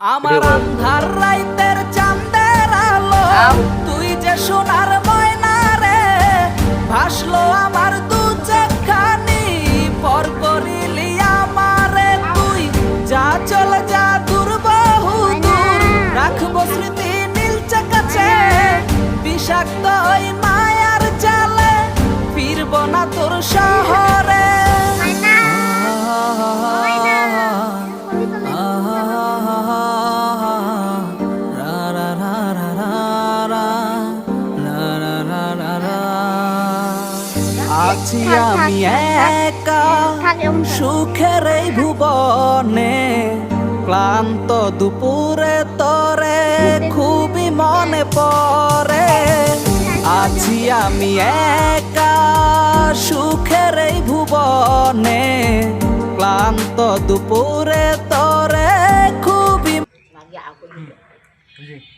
আমার আন্ধার রাইতের চাঁদের আলো তুই যে সোনার ময়না রে ভাসলো আমার দু চোখখানি পর করিলি আমারে তুই যা চল যা দূর বহু দূর রাখবো স্মৃতি নীলচে কাছে বিষাক্ত ওই মায়ার জালে ফিরব না তোর শহরে আছি আমি একা সুখের এই ভুবনে ক্লান্ত দুপুরে তরে খুবই মনে পড়ে আছি আমি একা সুখের এই ভুবনে ক্লান্ত দুপুরে তরে খুবই